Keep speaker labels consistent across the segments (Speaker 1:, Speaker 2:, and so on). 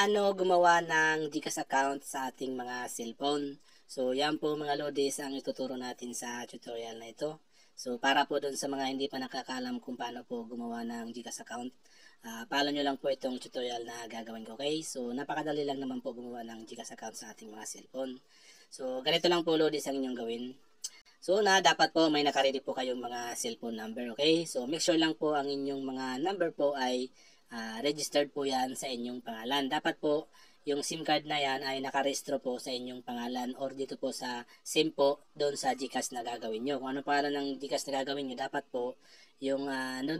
Speaker 1: paano gumawa ng GCash account sa ating mga cellphone. So, yan po mga lodis ang ituturo natin sa tutorial na ito. So, para po dun sa mga hindi pa nakakaalam kung paano po gumawa ng GCash account, follow nyo lang po itong tutorial na gagawin ko, okay? So, napakadali lang naman po gumawa ng GCash account sa ating mga cellphone. So, ganito lang po lodis ang inyong gawin. So, dapat po may nakaredy po kayong mga cellphone number, okay? So, make sure lang po ang inyong mga number po ay registered po yan sa inyong pangalan. Dapat po yung SIM card na yan ay nakarehistro po sa inyong pangalan or dito po sa SIM po doon sa GCash na gagawin nyo. Kung ano pangalan ng GCash na gagawin nyo, dapat po yung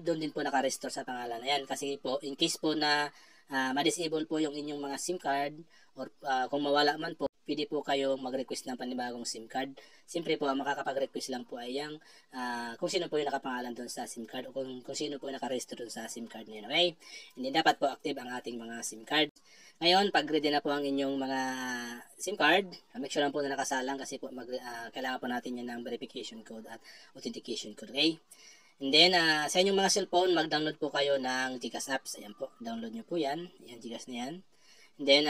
Speaker 1: doon din po nakarehistro sa pangalan na yan. Kasi po, in case po na ma-disable po yung inyong mga SIM card or kung mawala man po, pwede po kayo mag-request ng panibagong SIM card. Siyempre po, ang makakapag-request lang po ay yung kung sino po yung nakapangalan doon sa SIM card o kung sino po yung nakarehistro doon sa SIM card niyo. Okay? Hindi dapat po active ang ating mga SIM card. Ngayon, pag ready na po ang inyong mga SIM card, make sure lang po na nakasalang kasi po kailangan po natin yan ng verification code at authentication code. Okay? And then, sa inyong mga cellphone, mag-download po kayo ng GCash apps. Ayan po, download nyo po yan. Ayan, GCash na yan. And then,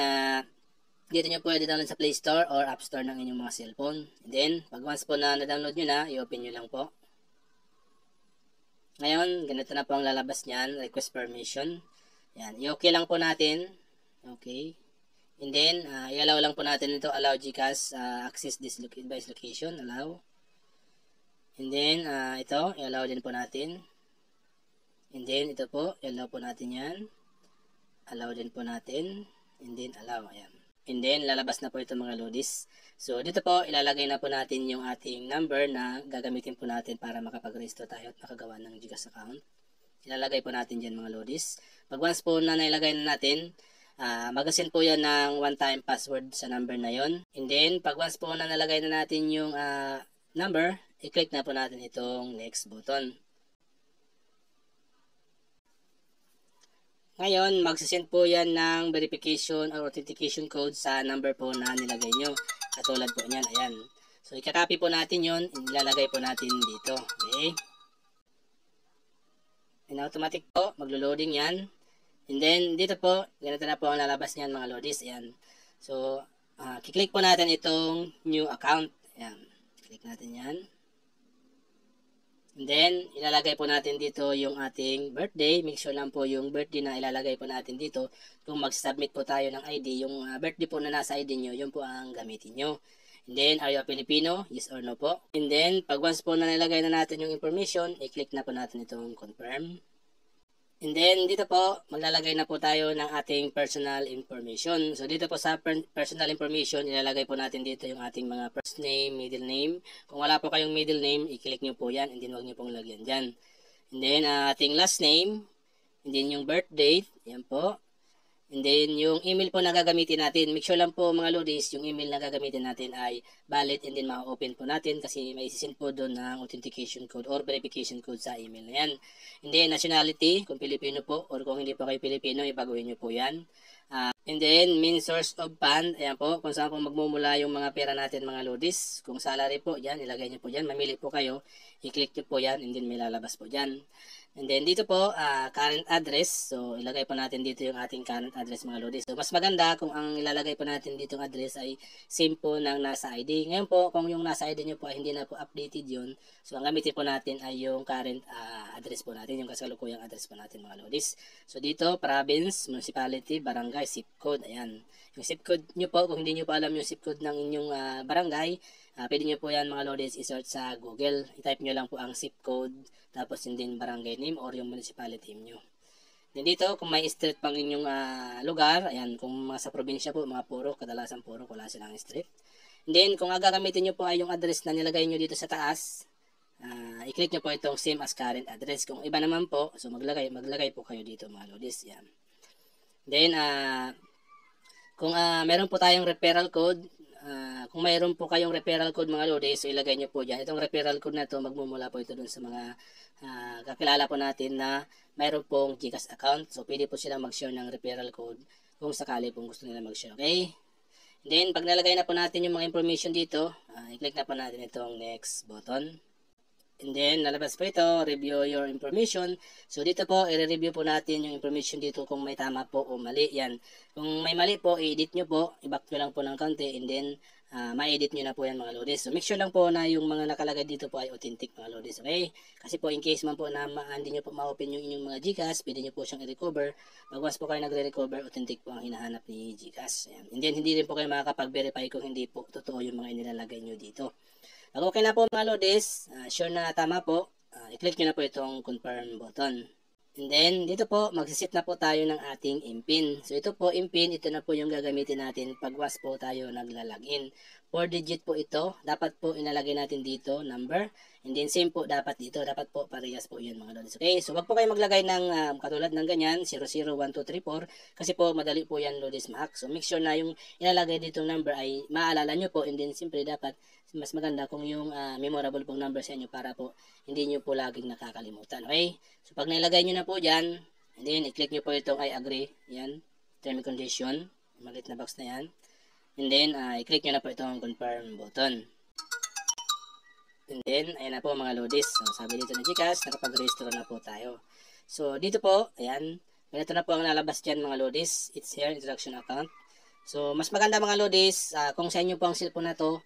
Speaker 1: dito nyo po i-download sa Play Store or App Store ng inyong mga cellphone. And then, pag once po na na-download nyo na, i-open nyo lang po. Ngayon, ganito na po ang lalabas niyan, request permission. Yan, i-okay lang po natin. Okay. And then, i-allow lang po natin ito, allow GCash access this device location, allow. And then, ito, i-allow din po natin. And then, ito po, i-allow po natin yan. Allow din po natin. And then, allow, ayan. And then, lalabas na po ito mga lodis. So, dito po, ilalagay na po natin yung ating number na gagamitin po natin para makapag-register tayo at makagawa ng GCash account. Ilalagay po natin dyan mga lodis. Pag once po na nailagay na natin, mag-send po yan ng one-time password sa number na yon. And then, pag once po na nalagay na natin yung number, i-click na po natin itong next button. Ngayon, magsisend po yan ng verification or authentication code sa number po na nilagay nyo. Katulad po niyan, ayan. So, ikakopy po natin yon, ilalagay po natin dito. Okay? And automatic po, maglo-loading yan. And then, dito po, ganito na po ang lalabas niyan mga lodis. Ayan. So, kiklik po natin itong new account. Ayan. Click natin yan. And then, ilalagay po natin dito yung ating birthday. Make sure lang po yung birthday na ilalagay po natin dito. Kung mag-submit po tayo ng ID, yung birthday po na nasa ID nyo, yun po ang gamitin nyo. And then, are you a Filipino? Yes or no po. And then, pag once po na nilagay na natin yung information, i-click na po natin itong confirm. And then, dito po, maglalagay na po tayo ng ating personal information. So, dito po sa personal information, ilalagay po natin dito yung ating mga first name, middle name. Kung wala po kayong middle name, i-click nyo po yan, and then huwag nyo pong lagyan dyan. And then, ating last name, and then yung birth date, yan po. And then, yung email po na gagamitin natin, make sure lang po mga lodis, yung email na gagamitin natin ay valid and then ma-open po natin kasi may isisend po doon ng authentication code or verification code sa email na yan. And then, nationality, kung Pilipino po or kung hindi po kayo Pilipino, ibaguhin nyo po yan. And then, main source of fund, ayan po, kung saan po magmumula yung mga pera natin mga lodis. Kung salary po, yan, ilagay nyo po dyan, mamili po kayo, i-click nyo po yan, and then may lalabas po dyan. And then dito po, current address. So, ilagay po natin dito yung ating current address mga lodis. So, mas maganda kung ang ilalagay po natin dito yung address ay same po ng nasa ID. Ngayon po, kung yung nasa ID nyo po ay hindi na po updated yun, so, ang gamitin po natin ay yung current address po natin, yung kasalukuyang address po natin mga lodis. So, dito, province, municipality, barangay, zip code. Ayan. Yung zip code nyo po, kung hindi nyo pa alam yung zip code ng inyong barangay, pwede nyo po yan mga lodis i-search sa Google. I-type nyo lang po ang zip code, tapos yun din barangay name or yung municipality nyo. Then dito, kung may street pang inyong lugar, ayan, kung mga sa probinsya po, mga puro, kadalasan puro, wala silang street. And then, kung gagamitin nyo po ay yung address na nilagay nyo dito sa taas, i-click nyo po itong same as current address. Kung iba naman po, so maglagay po kayo dito mga lodis. Yan. Then, kung meron po tayong referral code, kung mayroon po kayong referral code mga lodis, so ilagay nyo po dyan. Itong referral code na ito, magmumula po ito dun sa mga kakilala po natin na mayroon pong GCash account. So, pwede po sila mag-share ng referral code kung sakali pong gusto nila mag-share. Okay? And then, pag nalagay na po natin yung mga information dito, i-click na po natin itong next button. And then, lalabas po ito, review your information. So, dito po, i-review po natin yung information dito kung may tama po o mali. Yan. Kung may mali po, i-edit nyo po. I-back nyo lang po ng konti. And then, ma-edit nyo na po yan mga lodis. So, make sure lang po na yung mga nakalagay dito po ay authentic mga lodis. Okay? Kasi po, in case man po na hindi nyo po ma-open yung inyong mga Gcash, pwede nyo po siyang i-recover. Pag once po kayo nagre-recover, authentic po ang hinahanap ni Gcash. Ayan. And then, hindi rin po kayo makakapag-verify kung hindi po totoo yung mga inilalagay nyo dito. Pag okay na po mga lodis, sure na tama po, i-click nyo na po itong confirm button. And then, dito po, magsisit na po tayo ng ating MPIN. So, ito po, MPIN, ito na po yung gagamitin natin pag once po tayo naglalagin. 4 digit po ito. Dapat po inalagay natin dito, number. And then, same po dapat dito. Dapat po parehas po yun mga lodis. Okay, so wag po kayo maglagay ng katulad ng ganyan, 001234. Kasi po, madali po yan lodis mahack. So, make sure na yung inalagay dito number ay maalala nyo po. And then, siyempre dapat mas maganda kung yung memorable pong number sa inyo para po hindi nyo po laging nakakalimutan. Okay? So, pag nilagay nyo na po dyan, and then, i-click nyo po itong I agree. Yan. Term and condition. Maliit na box na yan. And then, i-click nyo na po itong confirm button. And then, ayan na po mga lodis. So, sabi dito na Gcash, nakapag-register na po tayo. So, dito po, ayan. Ganito na po ang lalabas dyan mga lodis. It's here, introduction account. So, mas maganda mga lodis, kung sa inyo po ang cellphone na to,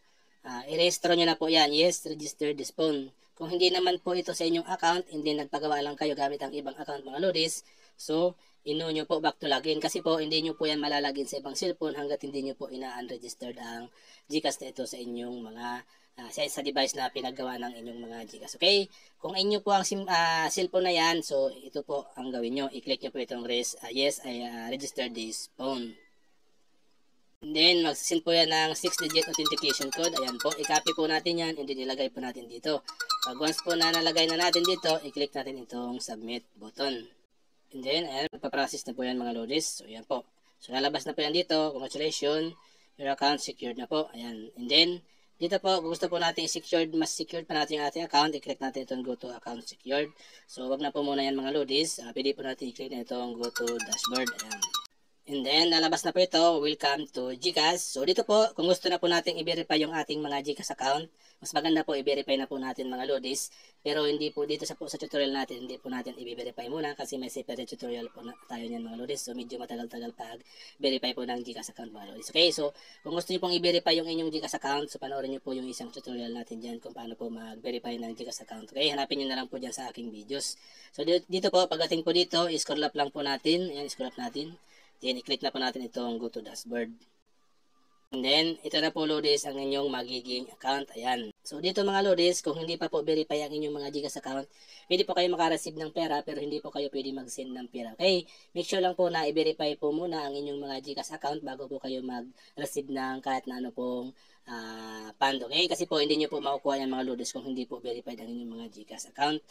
Speaker 1: i-register nyo na po yan. Yes, register this phone. Kung hindi naman po ito sa inyong account, hindi nagpagawa lang kayo gamit ang ibang account mga lodis. So, ino nyo po back to login. Kasi po, hindi nyo po yan malalagin sa ibang cellphone hanggat hindi nyo po ina-unregistered ang Gcash na ito sa inyong mga sa device na pinagawa ng inyong mga Gcash. Okay? Kung inyo po ang cellphone na yan, so ito po ang gawin nyo. I-click nyo po itong yes, I registered this phone. And then, mag-send po yan ng 6-digit authentication code. Ayan po, i-copy po natin yan and then ilagay po natin dito. Pag once po na nalagay na natin dito, i-click natin itong submit button. And then, ayan, magpaprocess na po yan mga lodis. So, ayan po. So, lalabas na po yan dito. Congratulations, your account secured na po. Ayan. And then, dito po, kung gusto po natin secured, mas secured pa natin yung ating account, i-click natin itong go to account secured. So, wag na po muna yan mga lodis. Pwede po natin i-click na itong go to dashboard. Ayan. And then, lalabas na po ito, welcome to Gcash. So, dito po, kung gusto na po natin i-verify yung ating mga Gcash account, mas maganda po i-verify na po natin mga lodis. Pero hindi po dito sa tutorial natin, hindi po natin i-verify muna kasi may separate tutorial po na tayo niyan mga lodis. So, medyo matagal-tagal pag verify po ng Gcash account mga lodis. Okay, so, kung gusto niyo pong i-verify yung inyong Gcash account, so panoorin niyo po yung isang tutorial natin dyan kung paano po mag-verify ng Gcash account. Okay, hanapin niyo na lang po dyan sa aking videos. So, dito po, pagdating po dito, i-scroll up lang po natin. Ayan, scroll up natin. Then, i-click na po natin itong go to dashboard. And then, ito na po lodis ang inyong magiging account. Ayan. So, dito mga lodis, kung hindi pa po verify ang inyong mga Gcash account, pwede po kayo makareceive ng pera pero hindi po kayo pwede mag-send ng pera. Okay? Make sure lang po na i-verify po muna ang inyong mga Gcash account bago po kayo mag-receive ng kahit na ano pong fund. Okay? Kasi po, hindi nyo po makukuha yan mga lodis kung hindi po verified ang inyong mga Gcash account.